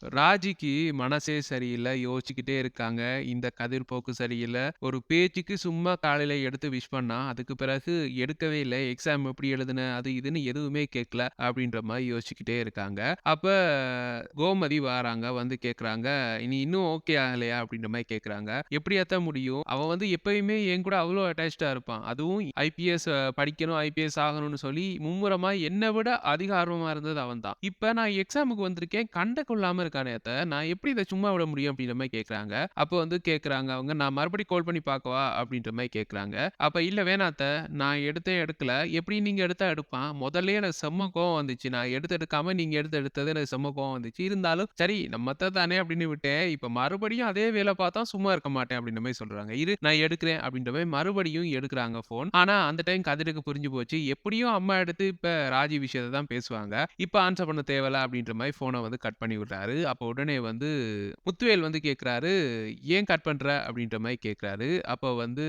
ராஜிக்கு மனசே சரியில்ல. யோசிச்சுக்கிட்டே இருக்காங்க. இந்த கதிர் போக்கு சரியில்ல. ஒரு பேச்சுக்கு சும்மா காலையில எடுத்து விஷ் பண்ணா, அதுக்கு பிறகு எடுக்கவே இல்ல. எக்ஸாம் எப்படி எழுதுன? அது இதுன்னு எதுவுமே கேட்கல. அப்படின்ற மாரி யோசிச்சுக்கிட்டே இருக்காங்க. அப்ப கோமதி வாராங்க. வந்து கேட்கறாங்க, "நீ இன்னும் ஓகே ஆகலையா?" அப்படின்ற மாரி கேட்கறாங்க. "எப்படி அத்த முடியும்? அவன் வந்து எப்பயுமே என் கூட அவ்ளோ அட்டாச்டா இருப்பான். அதுவும் ஐபிஎஸ் படிக்கணும், ஐபிஎஸ் ஆகணும்னு சொல்லி மும்முரமா என்ன விட அதிக ஆர்வமா இருந்தது அவன் தான். இப்ப நான் எக்ஸாமுக்கு வந்திருக்கேன். கண்ட கொள்ளாம இருக்கானே அத்த. நான் எப்படி இத சும்மா விட முடியும்?" அப்படின்ற மாரி கேட்கறாங்க. அப்ப வந்து கேட்கறாங்க அவங்க, "நான் மறுபடியும் கால் பண்ணி பார்க்கவா?" அப்படின்ற மாரி கேட்கறாங்க. அப்ப, "இல்ல வேணாம் அத்த. நான் எடுத்தேன் எடுக்கல. எப்படி நீங்க எடுத்தா எடுப்பான். முதல்லயே எனக்கு செம்ம கோவம் வந்துச்சு. நான் எடுத்து எடுக்காம நீங்க எடுத்து எடுத்தது எனக்கு செம்ம கோவம் வந்துச்சு. இருந்தாலும் சரி நம்ம அத்த தானே அப்படின்னு விட்டேன். இப்ப மறுபடியும் அதே வேல பார்த்தா சும்மா இருக்க மாட்டேன்." அப்படின்ற மாரி சொல்றாங்க. "இரு நான் எடுக்கிறேன்." அப்படின்ற மாரி மறுபடியும் எடுக்குறாங்க ஃபோன். ஆனா அந்த டைம் கதிருக்கு புரிஞ்சு போச்சு. எப்படியும் அம்மா எடுத்து இப்ப ராஜி விஷயத்த தான் பேசுவாங்க. இப்ப ஆன்ஸர் பண்ண தேவையில்ல அப்படின்ற மாரி ஃபோன வந்து கட் பண்ணி விடுறாரு. அப்போ உடனே வந்து முத்துவேல் வந்து கேட்கிறாரு, "ஏன் கட் பண்ற?" அப்படின்ற மாரி கேட்கிறாரு. அப்போ வந்து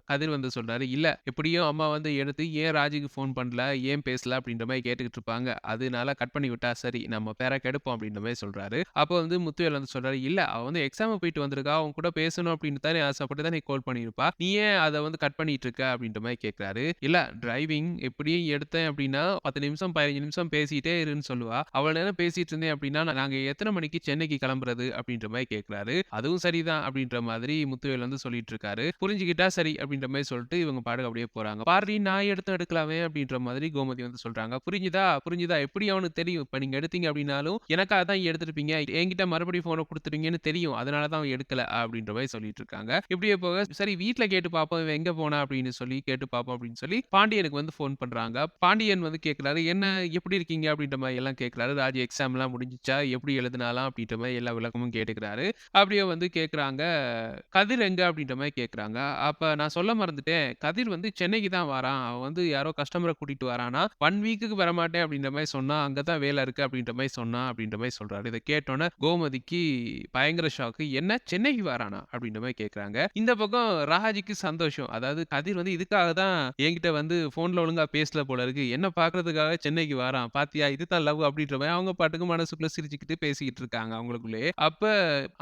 கதிர் வந்து சொல்றாரு, "இல்ல எப்படியும் அம்மா வந்து எடுத்து ஏன் ராஜிக்கு ஃபோன் பண்ணல? ஏன் பேசல?" அப்படின்ற மாரி கேட்டுக்கிட்டு இருப்பாங்க. அதனால கட் பண்ணி விட்டா சரி. நம்ம பேர கெடுப்போம் அப்படின்ற மாரி சொல்றாரு. அப்போ வந்து முத்துவேல் வந்து சொல்றாரு, "இல்ல அவ வந்து எக்ஸாம் போயிட்டு வந்திருக்கா. உன் கூட பேசணும் அப்படின்னு தானே ஆசைப்பட்டு தானே கால் பண்ணியிருப்பா. நீ ஏன் அத வந்து கட் பண்ணிட்டு இருக்க?" அப்படின்ற மாரி கேட்கிறாரு. "இல்ல டிரைவிங் எப்படியும் எடுத்தேன் அப்படின்னா 10 நிமிஷம், 15 நிமிஷம் பேசிட்டே இருன்னு சொல்லுவா. அவ்வளவு நேரம் பேசிட்டு இருந்தேன் அப்படின்னா, நாங்க எத்தன மணிக்கு சென்னைக்கு கிளம்புறது?" அப்படின்ற மாரி கேட்கிறாரு. "அதுவும் சரிதான்." அப்படின்ற மாதிரி முத்துவேல் வந்து சொல்லிட்டு இருக்காரு. புரிஞ்சுக்கிட்டா சரி அப்படின்ற மாரி சொல்லிட்டு இவங்க பாட்டுக்கு அப்படியே போறாங்க. "பார்ரி நான் எடுத்தும் எடுக்கலாமே" அப்படின்ற மாதிரி கோமதி வந்து சொல்றாங்க. "புரிஞ்சுதா? புரிஞ்சுதா? எப்படி அவனுக்கு தெரியும்? இப்ப நீங்க எடுத்தீங்க அப்படின்னாலும், எனக்காக தான் எடுத்திருப்பீங்க. என்கிட்ட மறுபடியும் ஃபோன குடுத்துருவீங்கன்னு தெரியும். அதனால தான் அவன் எடுக்கல." அப்படின்ற மாரி சொல்லிட்டு இருக்காங்க. இப்படியே போக, "சரி வீட்ல கேட்டு பார்ப்போம். இவன் எங்க போனா?" அப்படின்னு சொல்லி கேட்டு பார்ப்போம் அப்படின்னு சொல்லி பாண்டியனுக்கு வந்து ஃபோன் பண்றாங்க. பாண்டியன் வந்து கேட்கிறாரு, "என்ன எப்படி இருக்கீங்க?" அப்படின்ற மாரி எல்லாம் கேட்கிறாரு. ராஜி எக்ஸாம்லாம் முடிஞ்சுச்சா? எப்படி எழுதினாலாம்? அப்படின்ற மாரி எல்லா விளக்கமும் கேட்டுக்கிறாரு. அப்படியே வந்து கேட்குறாங்க, "கதிர் எங்க?" அப்படின்ற மாரி கேட்குறாங்க. அப்ப நான் சொல்ல மறந்துட்டேன். கதிர் வந்து சென்னைக்கு தான் வரான். அவன் வந்து யாரோ கஸ்டமர கூட்டிட்டு வரானாம். 1 வீக்குக்கு வரமாட்டேன் அப்படின்ற மாரி சொன்னான். அங்க தான் வேலை இருக்கு அப்படின்ற மாரி சொன்னான் அப்படின்ற மாரி சொல்றாரு. இத கேட்டோனே கோமதிக்கு பயங்கர ஷாக்கு. "என்ன சென்னைக்கு வரானா?" அப்படின்ற மாரி கேட்குறாங்க. இந்த பக்கம் ராஜிக்கு சந்தோஷம். அதாவது கதிர் வந்து இதுக்காக தான் என்கிட்ட வந்து ஃபோன்ல ஒழுங்கா பேசல போல இருக்கு. என்ன பார்க்கறதுக்காக சென்னைக்கு வாரான். பாத்தியா இதுதான் லவ் அப்படின்ற மாரி அவங்க பாட்டுக்கு மனசுக்குள்ள சிரிச்சுக்கிட்டு பேசிக்கிட்டு இருக்காங்க அவங்களுக்குள்ளயே. அப்ப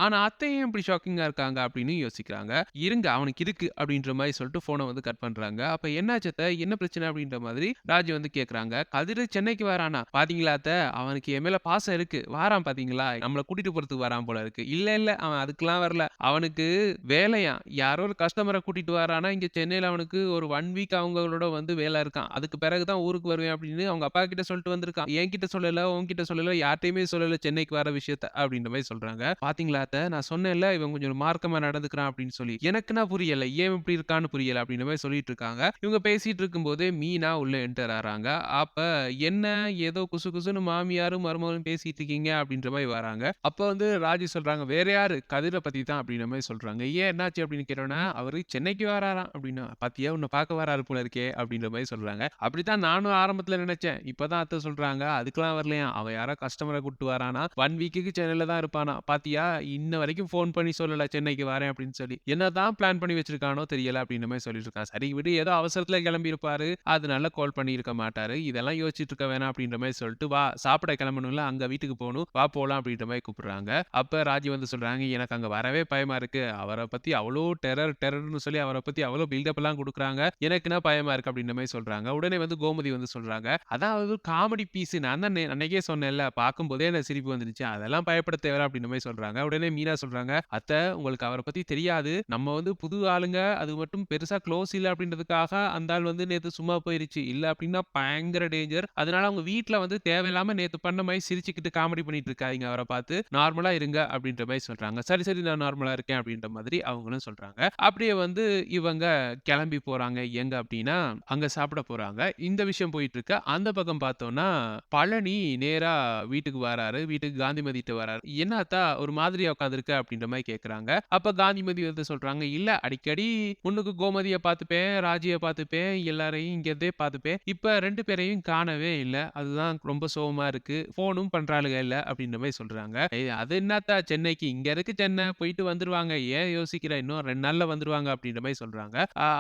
ஆனா அத்தை ஏன் இப்படி ஷாக்கிங்கா இருக்காங்க அப்படின்னு யோசிக்கிறாங்க. இருங்க அவனுக்கு இருக்கு அப்படின்ற மாரி சொல்லிட்டு ஃபோன வந்து கட் பண்றாங்க. அப்ப என்னாச்சு அத்த? என்ன பிரச்சனை? அப்படின்ற மாதிரி ராஜி வந்து கேட்கறாங்க. கதிரு சென்னைக்கு வரானா? பாத்தீங்களா அத்த? அவனுக்கு என் மேல பாசம் இருக்கு. வாரான் பாத்தீங்களா? நம்மள கூட்டிட்டு போறதுக்கு வரான் போல இருக்கு. இல்ல இல்ல அவன் அதுக்கெல்லாம் வரல. அவனுக்கு வேலையாம். யாரோ ஒரு கஸ்டமர கூட்டிட்டு வரான்னா, இங்க சென்னையில அவனுக்கு ஒரு 1 வீக் அவங்களோட வந்து வேலை இருக்காம். அதுக்கு பிறகு தான் ஊருக்கு வருவேன் அப்படின்னு அவங்க அப்பா கிட்ட சொல்லிட்டு வந்திருக்கான். என்கிட்ட சொல்லல, உன்கிட்ட சொல்லல, யார்ட்டயுமே சொல்லல சென்னைக்கு வர விஷயத்த அப்படின்ற மாரி சொல்றாங்க. பாத்தீங்களா அத்த? நான் சொன்னேன்ல இவன் கொஞ்சம் மார்க்கமா நடந்துக்கிறான் அப்படின்னு சொல்லி. எனக்குன்னா புரியல. ஏன் இப்படி இருக்கான்னு புரியல அப்படின்ற மாரி சொல்லிட்டு இருக்காங்க. இவங்க பேசிட்டு இருக்கும்போதே மீனா உள்ள என்டர் ஆறாங்க. அப்ப என்ன ஏதோ குசு குசுன்னு மாமியாரும் மருமகளும் பேசிட்டு இருக்கீங்க அப்படின்ற மாரி வராங்க. அப்ப வந்து ராஜி சொல்றாங்க, "வேற யாரு? கதிர பத்தி தான்." அப்படின்ற மாரி சொல்றாங்க. "ஏன் என்னாச்சு?" அப்படின்னு கேட்டோனே, "அவரு சென்னைக்கு வராராம்." அப்படின்னா, "பாத்தியா உன்ன பார்க்க வராரு போல இருக்கே." அப்படின்ற மாரி சொல்றாங்க. "அப்படித்தான் நானும் ஆரம்பத்துல நெனச்சேன். இப்பதான் அத்த சொல்றாங்க, அதுக்கெல்லாம் வரலையாம். அவன் யாரோ கஸ்டமர கூட்டிட்டு வரானாம். 1 வீக்குக்கு சென்னையில தான் இருப்பானாம். பாத்தியா இன்ன வரைக்கும் ஃபோன் பண்ணி சொல்லல சென்னைக்கு வரேன் அப்படின்னு சொல்லி. என்னதான் பிளான் பண்ணி வச்சிருக்கானோ தெரியல." அப்படின்ற மாரி சொல்லிட்டு இருக்கான். சரி விடு ஏதோ அவசரத்துல கிளம்பியிருப்பாரு. அதனால கால் பண்ணியிருக்க மாட்டாரு. இதெல்லாம் யோசிச்சுட்டு இருக்க வேணாம் அப்படின்ற மாரி சொல்லிட்டு, "வா சாப்பிட கிளம்பணும்ல, அங்க வீட்டுக்கு போணும். வா போலாம்." அப்படின்ற மாரி கூப்பிடுறாங்க. அப்ப ராஜி வந்து சொல்றாங்க, "எனக்கு அங்க வரவே பயமா இருக்கு. அவர பத்தி அவ்ளோ டெரர்ன்னு சொல்லி அவர பத்தி அவ்ளோ பில்டப் எல்லாம் குடுக்குறாங்க. எனக்குன்னா பயமா இருக்கு." அப்படின்ற மாரி சொல்றாங்க. உடனே வந்து கோமதி வந்து சொல்றாங்க, "அதான் அது காமெடி பீஸ். நான் தான் அன்னைக்கே சொன்னேன்ல, பார்க்கும்போதே எனக்கு சிரிப்பு வந்துருச்சு. அதெல்லாம் பயப்பட தேவையில்ல." அப்படின்ற மாரி சொல்றாங்க. உடனே மீனா சொல்றாங்க, "அத்த உங்களுக்கு அவர பத்தி தெரியாது. நம்ம வந்து புது ஆளுங்க. அது மட்டும் பெருசா க்ளோஸ் இல்ல அப்படின்றதுக்காக அந்த ஆள் வந்து நேத்து சும்மா போயிருச்சு. இல்ல அப்படின்னா பயங்கர டேஞ்சர். அதனால அவங்க வீட்ல வந்து தேவையில்லாம நேத்து பண்ண மாரி சிரிச்சுக்கிட்டு காமெடி பண்ணிட்டு இருக்காதீங்க அவர பார்த்து. நார்மலா இருங்க." அப்படின்ற மாரி சொல்றாங்க. "சரி, சரி நான் நார்மலா இருக்கேன்." அப்படின்ற மாதிரி அவங்களும் சொல்றாங்க. அப்படியே வந்து இவங்க கிளம்பி போறாங்க. எங்க அப்படின்னா, அங்க சாப்பிட போறாங்க. இந்த விஷயம் போயிட்டு இருக்கு. அந்த பக்கம் பார்த்தோம்னா, பழனி நேரா வீட்டுக்கு வராரு. வீட்டுக்கு காந்திமதிட்ட வராரு. "என்ன அத்தா ஒரு மாதிரியா உட்கார்ந்திருக்க?" அப்படின்ற மாரி கேட்கறாங்க. அப்ப காந்திமதி வந்து சொல்றாங்க, "இல்ல அடிக்கடி முன்னுக்கு கோமதிய பார்த்துப்பேன், ராஜிய பார்த்துப்பேன், எல்லாரையும் இங்க இருந்தே பார்த்துப்பேன். இப்ப 2 பேரையும் காணவே இல்ல. அதுதான் ரொம்ப சோகமா இருக்கு. ஃபோனும் பண்றாளுக இல்ல." அப்படின்ற மாரி சொல்றாங்க. அது என்னாத்தா சென்னைக்கு இங்க இருக்கு சென்னை. போயிட்டு வந்துருவாங்க. ஏன் யோசிக்கிற? இன்னும் 2 நாள்ல வந்துருவாங்க." அப்படின்ற மாரி சொல்றாங்க.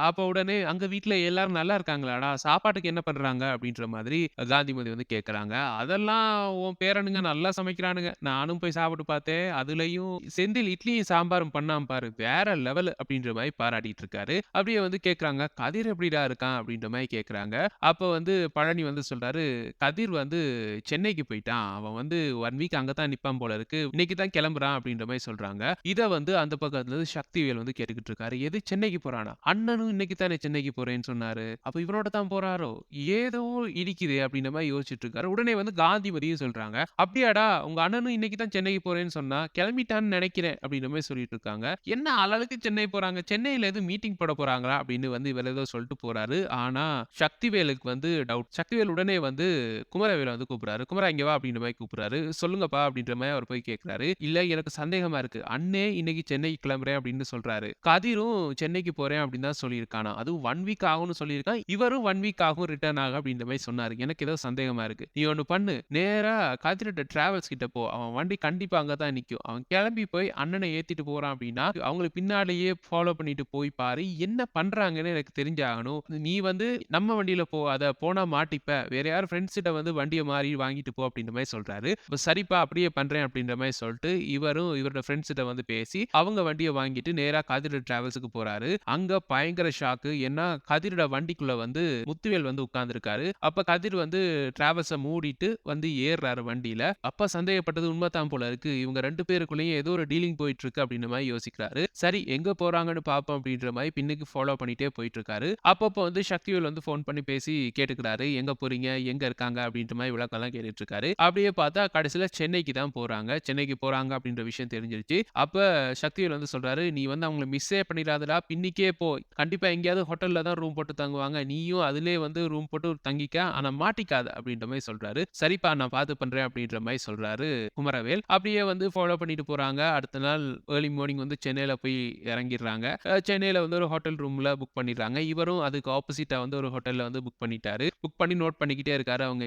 அப்ப உடனே, "அங்க வீட்ல எல்லாரும் நல்லா இருக்காங்களாடா? சாப்பாட்டுக்கு என்ன பண்றாங்க?" அப்படின்ற மாதிரி காந்திமதி வந்து கேட்கறாங்க. "அதெல்லாம் உன் பேரனுங்க நல்லா சமைக்கிறானுங்க. நானும் போய் சாப்பிட்டு பார்த்தேன். அதுலயும் செந்தில் இட்லியும் சாம்பாரும் பண்ணான் பாரு, வேற லெவல் அப்படின்ற மாரி பாராட்டிட்டு இருக்காரு. அப்படியே வந்து கேட்கறாங்க, "கதிர் எப்படிடா இருக்கான்?" அப்படின்ற மாரி கேட்கறாங்க. அப்ப வந்து பழனி வந்து சொல்றாரு, "கதிர் வந்து சென்னைக்கு போயிட்டான். அவன் வந்து 1 வீக் அங்க தான் நிப்பான் போல இருக்கு. இன்னைக்கு தான் கிளம்புறான்." அப்படின்ற மாரி சொல்றாங்க. இத வந்து அந்த பக்கத்துல இருந்து சக்திவேல் வந்து கேட்டுக்கிட்டு இருக்காரு. "எது சென்னைக்கு போறானா? அண்ணனும் இன்னைக்கு தானே சென்னைக்கு போறேன்னு சொன்னாரு. அப்ப இவனோட தான் போறாரோ? ஏதோ இடிக்குதே!" அப்படின்ற மாரி யோசிச்சுட்டு இருக்காரு. உடனே வந்து காந்திமதியும் சொல்றாங்க, "அப்படியாடா! உங்க அண்ணனும் இன்னைக்கு தான் சென்னைக்கு போறேன்னு சொன்னா, கிளம்பிட்டான்னு நெனைக்கிறேன்." அப்படின்ற மாரி சொல்லிட்டு இருக்காங்க. என்ன ஆளாளுக்கு சென்னை போறாங்க. சென்னையில எதுவும் மீட்டிங் போட போறாங்களா? அப்படின்னு வந்து இவரு ஏதோ சொல்லிட்டு போறாரு. ஆனா, சக்திவேலுக்கு வந்து டவுட். சக்திவேல் உடனே வந்து குமரவேல வந்து கூப்பிடுறாரு. "குமரா இங்க வா" அப்படின்ற மாரி கூப்பிடுறாரு. "சொல்லுங்கப்பா" அப்படின்ற மாரி அவர் போய் கேட்கிறாரு. "இல்ல எனக்கு சந்தேகமா இருக்கு. அண்ணே இன்னைக்கு சென்னைக்கு கிளம்புறேன் அப்படின்னு சொல்றாரு. கதிரும் சென்னைக்கு போறேன் அப்படின்னு தான் சொல்லியிருக்கானாம். அதுவும் 1 வீக் ஆகும்னு சொல்லியிருக்கான். இவரும் 1 வீக் ஆகும் ரிட்டர்ன் ஆக அப்படின்ற மாரி சொன்னாரு. எனக்கு ஏதோ சந்தேகமா இருக்கு. நீ ஒண்ணு பண்ணு. நேரா கதிர்ட்ட டிராவல்ஸ் கிட்ட போ. அவன் வண்டி கண்டிப்பா அங்க தான் நிக்கும். அவன் கிளம்பி போய் அண்ணன ஏத்திட்டு போறான் அப்படின்னா, அவங்களுக்கு பின்னாலேயே ஃபாலோ பண்ணிட்டு போய் பாரு. என்ன பண்றாங்கன்னு எனக்கு தெரிஞ்சாகணும். நீ வந்து நம்ம வண்டியில போகாத. போனா மாட்டிப்ப. வேற யார் ஃபிரெண்ட்ஸ் கிட்ட வந்து வண்டிய மாறி வாங்கிட்டு போ அப்படின்ற மாரி சொல்றாரு. அப்ப சரிப்பா அப்படியே பண்றேன் அப்படின்ற மாரி சொல்லிட்டு, இவரும் இவரோட ஃபிரெண்ட்ஸ் கிட்ட வந்து பேசி, அவங்க வண்டிய வாங்கிட்டு நேரா கதிர் டிராவல்ஸ்க்கு போறாரு. அங்க பயங்கர ஷாக்கு. ஏன்னா கதிரோட வண்டிக்குள்ள வந்து முத்துவேல் வந்து உட்கார்ந்திருக்காரு. அப்ப கதிர் வந்து டிராவல்ஸ மூடிட்டு வந்து ஏறுறாரு வண்டியில. அப்ப சந்தேகப்பட்டது உண்மைதான் போல இருக்கு. இவங்க 2 பேருக்குள்ளயும் ஏதோ ஒரு டீலிங் போயிட்டு இருக்கு அப்படின்ற மாரி யோசிக்கிறாரு. சரி எங்க போறாங்கன்னு பார்ப்போம் அப்படின்ற மாரி பின்னுக்கு ஃபாலோ பண்ணிட்டே போயிட்டு இருக்காரு. அப்பப்போ வந்து சக்திவேல் வந்து ஃபோன் பண்ணி பேசி கேட்டுக்கிறாரு. எங்க போறீங்க? எங்க இருக்காங்க? அப்படின்ற மாரி விளக்கம்லாம் கேட்டுட்டு இருக்காரு. அப்படியே பார்த்தா கடைசியில சென்னைக்கு தான் போறாங்க. சென்னைக்கு போறாங்க அப்படின்ற விஷயம் தெரிஞ்சிருச்சு. அப்ப சக்திவேல் வந்து சொல்றாரு, "நீ வந்து அவங்கள மிஸ்ஸே பண்ணிறாதடா. பின்னிக்கே போ. கண்டிப்பா எங்கேயாவது ஹோட்டல்ல தான் ரூம் போட்டு தங்குவாங்க. நீயும் அதிலேயே வந்து ரூம் போட்டு தங்கிக்க. ஆனா மாட்டிக்காத." அப்படின்ற மாரி சொல்றாரு. "சரிப்பா நான் பார்த்து பண்றேன்." அப்படின்ற மாரி சொல்றாரு குமரவேல். அப்படியே வந்து ஃபாலோ பண்ணிட்டு போறாங்க. அடுத்த நாள் ஏர்லி மார்னிங் வந்து சென்னையில போய் இறங்கிடுறாங்க. சென்னையில வந்து ஒரு ஹோட்டல் ரூம்ல புக் பண்ணிடுறாங்க. இவரும் அதுக்கு ஆப்போசிட்டா வந்து ஒரு ஹோட்டல்ல வந்து புக் பண்ணிட்டாரு. புக் பண்ணி நோட் பண்ணிக்கிட்டே இருக்காரு. அவங்க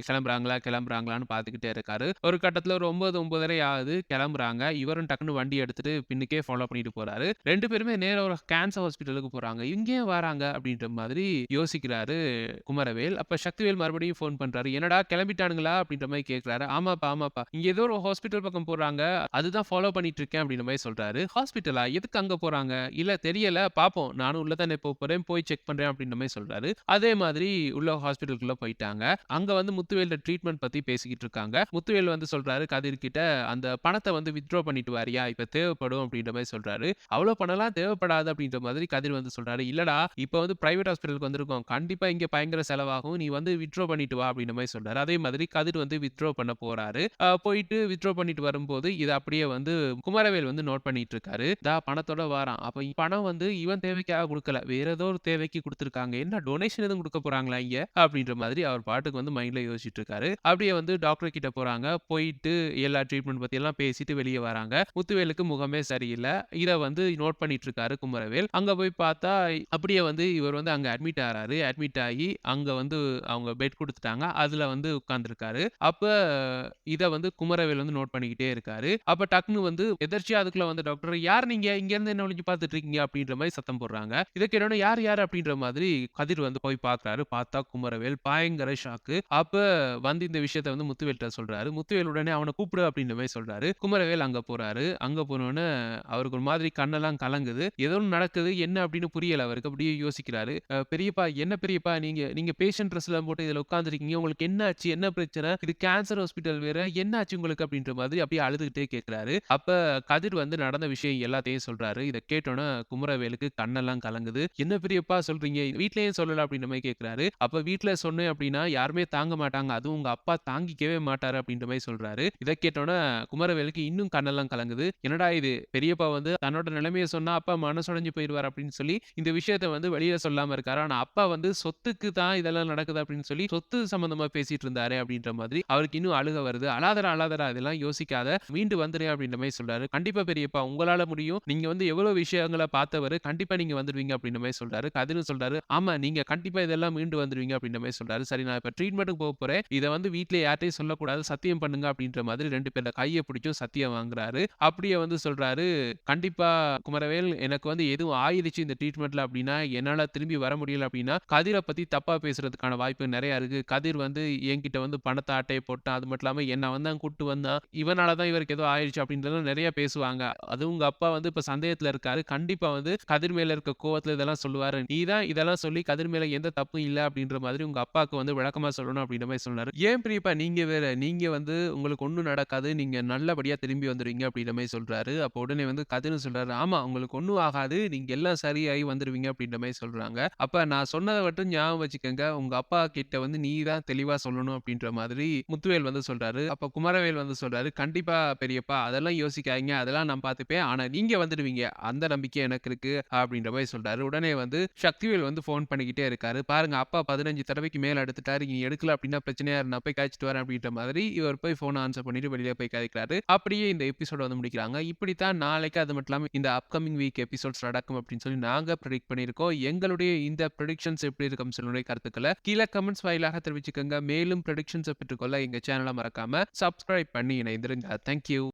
கிளம்புறாங்களான்னு பார்த்துக்கிட்டே இருக்காரு. ஒரு கட்டத்தில ஒரு 9, 9:30 ஆகுது. கிளம்புறாங்க. இவரும் டக்குனு வண்டி எடுத்துட்டு பின்னுக்கே ஃபாலோ பண்ணிட்டு போறாரு. 2 பேருமே நேரா ஒரு கேன்சர் ஹாஸ்பிட்டலுக்கு போறாங்க. இங்க ஏன் வராங்க? அப்படின்ற மாதிரி யோசிக்கிறாரு குமரவேல். அப்ப சக்திவேல் மறுபடியும் ஃபோன் பண்றாரு. "என்னடா கிளம்பிட்டானுங்களா?" அப்படின்ற மாரி கேட்கிறாரு. "ஆமாப்பா, ஆமாப்பா. இங்க ஏதோ ஒரு ஹாஸ்பிட்டல் பக்கம் போறாங்க. அதுதான் ஃபாலோ பண்ணிட்டு இருக்கேன்." அப்படின்ற மாரி சொல்றாரு. "ஹாஸ்பிட்டலா? எதுக்கு அங்க போறாங்க?" "இல்ல தெரியல. பாப்போம். நானும் உள்ள தானே போறேன். போய் செக் பண்றேன்." அப்படின்ற மாரி சொல்றாரு. அதே மாதிரி உள்ள ஹாஸ்பிட்டலுக்குள்ள போயிட்டாங்க. அங்க வந்து முத்துவேலோட ட்ரீட்மெண்ட் பத்தி பேசிக்கிட்டு இருக்காங்க. முத்துவேல் வந்து சொல்றாரு கதிர்கிட்ட, "அந்த பணத்த வந்து வித்ட்ரா பண்ணிட்டு வாரியா? இப்ப தேவைப்படும்." அப்படின்ற மாரி சொல்றாரு. "அவ்வளோ பணம்லாம் தேவைப்படாது." அப்படின்ற மாதிரி கதிர் வந்து சொல்றாரு. "இல்லடா, இப்ப வந்து பிரைவேட் ஹாஸ்பிட்டலுக்கு வந்திருக்கோம். கண்டிப்பா இங்க பயங்கர செலவாகும். நீ வந்து வித்ட்ரா பண்ணிட்டு வா." அப்படின்ற மாரி சொல்றாரு. அதே மாதிரி கதிர் வந்து வித்ட்ரா பண்ண போறாரு. போயிட்டு வித்ட்ரா பண்ணிட்டு வரும்போது, இத அப்படியே வந்து குமரவேல் வந்து நோட் பண்ணிட்டு இருக்காரு. பணத்தோட வாரான். அப்ப பணம் வந்து இவன் தேவைக்காக குடுக்கல. வேற ஏதோ ஒரு தேவைக்கு குடுத்துருக்காங்க. என்ன டொனேஷன் எதுவும் குடுக்க போறாங்களா இங்க? அப்படின்ற மாதிரி அவர் பாட்டுக்கு வந்து மைண்ட்ல யோசிச்சுட்டு இருக்காரு. அப்படியே வந்து டாக்டர் கிட்ட போறாங்க. போயிட்டு எல்லா ட்ரீட்மெண்ட் பத்தி எல்லாம் பேசிட்டு வெளிய வராங்க. முத்துவேலுக்கு முகமே சரியில்ல. இத வந்து நோட் பண்ணிட்டு இருக்காரு குமரவேல். அங்க போய் பார்த்தா, அப்படியே வந்து இவர் வந்து அங்க அட்மிட் ஆகுறாரு. அட்மிட் ஆகி அங்க வந்து அவங்க பெட் குடுத்துட்டாங்க. அதுல வந்து உட்கார்ந்திருக்காரு. அப்ப இத வந்து குமரவேல் வந்து நோட் பண்ணிக்கிட்டே இருக்காரு. அப்ப டக்குனு வந்து எதர்ச்சியா அதுக்குள்ள வந்த டாக்டர், "யார் நீங்க? இங்க இருந்து என்ன ஒளிஞ்சு பார்த்துட்டு இருக்கீங்க?" அப்படின்ற மாரி சத்தம் போடுறாங்க. இத கேட்டோனே, "யார்? யார்?" அப்படின்ற மாதிரி கதிர் வந்து போய் பார்க்குறாரு. பார்த்தா குமரவேல் பயங்கர ஷாக்கு. அப்ப வந்து இந்த விஷயத்த வந்து முத்துவேல்ட்ட சொல்றாரு. முத்துவேல் உடனே "அவன கூப்பிடு" அப்படின்ற மாரி சொல்றாரு. குமரவேல் அங்க போறாரு. அங்க போனோனே அவருக்கு ஒரு மாதிரி கண்ணெல்லாம் கலங்குது. ஏதோ ஒண்ணு நடக்குது. என்ன அப்படின்னு புரியல அவருக்கு. அப்படியே யோசிக்கிறாரு. பெரியப்பா என்ன பெரியப்பா நீங்க நீங்க பேஷண்ட் ட்ரெஸ்லாம் போட்டு இதுல உட்கார்ந்திருக்கீங்க. உங்களுக்கு என்ன ஆச்சு? என்ன பிரச்சனை? இது கேன்சர் ஹாஸ்பிட்டல் வேற. என்ன ஆச்சு உங்களுக்கு?" அப்படின்ற மாதிரி அப்படியே அழுதுகிட்டே கேட்கிறாரு. அப்ப கதிர் வந்து நடந்த விஷயம் எல்லாத்தையும் சொல்றாரு. இத கேட்டோனே குமரவேலுக்கு கண்ணெல்லாம் கலங்குது. "என்ன பெரியப்பா சொல்றீங்க? வீட்ல ஏன் சொல்லல?" அப்படின்ற மாரி கேட்கிறாரு. அப்ப வீட்ல சொன்னேன் அப்படின்னா யாருமே தாங்க மாட்டாங்க. அதுவும் உங்க அப்பா தாங்கிக்கவே மாட்டாரு அப்படின்ற மாரி சொல்றாரு. இத கேட்டோனே குமரவேலுக்கு இன்னும் கண்ணெல்லாம் கலங்குது. என்னடா இது பெரியப்பா வந்து தன்னோட நிலைமைய சொன்னா அப்பா மனசொடைஞ்சு போயிருவாரு அப்படின்னு சொல்லி இந்த விஷயத்த வந்து வெளியில சொல்லாம இருக்காரு. ஆனா அப்பா வந்து சொத்துக்கு தான் இதெல்லாம் நடக்குது அப்படின்னு சொல்லி சொத்து சம்பந்தமா பேசிட்டு இருந்தாரே அப்படின்ற மாதிரி அவருக்கு இன்னும் அழுகை வருது. "அழாதடா, அழாதடா இதெல்லாம் யோசிக்காத. மீண்டு வந்துரு" அப்படின்ற மாரி சொல்றாரு. "கண்டிப்பா பெரியப்பா உங்களால முடியும். நீங்க வந்து எவ்வளவு விஷயங்கள பார்த்தவரு. கண்டிப்பா நீங்க வந்துருவீங்க" அப்படின்ற மாரி சொல்றாரு. கதிரும் சொல்றாரு, "ஆமா நீங்க கண்டிப்பா இதெல்லாம் மீண்டு வந்துருவீங்க" அப்படின்ற மாரி சொல்றாரு. "சரி நான் இப்ப ட்ரீட்மென்ட்க்கு போறேன். இத வந்து வீட்ல யார்ட்டயும் சொல்லக்கூடாது. சத்தியம் பண்ணுங்க" அப்படின்ற மாதிரி 2 பேர்ல கைய பிடிச்சும் சத்தியம் வாங்குறாரு. அப்படியே வந்து சொல்றாரு, "கண்டிப்பா குமரவேல் எனக்கு வந்து எதுவும் ஆயிருச்சு இந்த ட்ரீட்மென்ட்ல அப்படின்னா, என்னால திரும்பி வர முடியல அப்படின்னா, கதிர பத்தி தப்பா பேசுறதுக்கான வாய்ப்பு நெறைய இருக்கு. கதிர் வந்து என்கிட்ட வந்து பணத்த ஆட்டைய போட்டான். அது மட்டும் இல்லாம என்ன வந்து தான் கூட்டு வந்தான். இவனால தான் இவருக்கு ஏதோ ஆயிடுச்சு அப்படின்றதெல்லாம் நெறைய பேசுவாங்க. அதுவும் உங்க அப்பா வந்து இப்ப சந்தேகத்துல இருக்காரு. கண்டிப்பா வந்து கதிர் மேல இருக்க கோவத்துல இதெல்லாம் சொல்லுவாரு. நீ தான் இதெல்லாம் சொல்லி கதிர் மேல எந்த தப்பும் இல்ல அப்படின்ற மாதிரி உங்க அப்பாவுக்கு வந்து விளக்கமா சொல்லணும் அப்படின்ற மாரி சொன்னாரு. ஏன் பெரியப்பா நீங்க வேற, நீங்க வந்து உங்களுக்கு ஒண்ணும் நடக்காது. நீங்க நல்லபடியா திரும்பி வந்துருவீங்க அப்படின்ற மாரி சொல்றாரு. அப்போ உடனே வந்து கதிரும் சொல்றாரு, ஆமா உங்களுக்கு ஒண்ணும் ஆகாது. நீங்க எல்லாம் சரியாயி வந்துருவீங்க அப்படின்ற மாரி சொல்றாங்க. அப்ப நான் சொன்னத மட்டும் ஞாபகம் வச்சுக்கங்க. உங்க அப்பா கிட்ட வந்து நீ தான் தெளிவா சொல்லணும் அப்படின்ற மாதிரி முத்துவேல் வந்து சொல்றாரு. அப்ப குமரவேல் வந்து சொல்றாரு, கண்டிப்பா பெரியப்பா அதெல்லாம் யோசிக்காதீங்க. அதெல்லாம் நான் பார்த்துப்பேன். ஆனா நீங்க வந்துடுவீங்க. அந்த நம்பிக்கை எனக்கு இருக்கு அப்படின்ற மாரி சொல்றாரு. உடனே வந்து சக்திவேல் வந்து ஃபோன் பண்ணிக்கிட்டே இருக்காரு. பாருங்க அப்பா 15 தடவைக்கு மேல எடுத்துட்டாரு. நீ எடுக்கல அப்படின்னா பிரச்சனையா இரு. நான் போய் கழிச்சிட்டு வரேன் அப்படின்ற மாதிரி இவர் போய் ஃபோன ஆன்சர் பண்ணிட்டு வெளிய போய் கதைக்கிறாரு. அப்படியே இந்த எபிசோட வந்து முடிக்கிறாங்க. இப்படித்தான் நாளைக்கு அது மட்டும் இல்லாம இந்த அப்கமிங் வீக் எபிசோட்ஸ் நடக்கும் அப்படின்னு சொல்லி நாங்க பிரெடிக்ட் பண்ணியிருக்கோம். எங்களுடைய இந்த பிரெடிக்ஷன்ஸ் எப்படி இருக்கும்னு சொல்லுடைய கருத்துக்கள கீழ கமெண்ட்ஸ் வாயிலாக தெரிவிச்சுக்கங்க. மேலும் பிரெடிக்ஷன்ஸ பெற்றுக்கொள்ள எங்க சேனல மறக்காம சப்ஸ்கிரைப் பண்ணி இணைந்திருங்க. Thank you.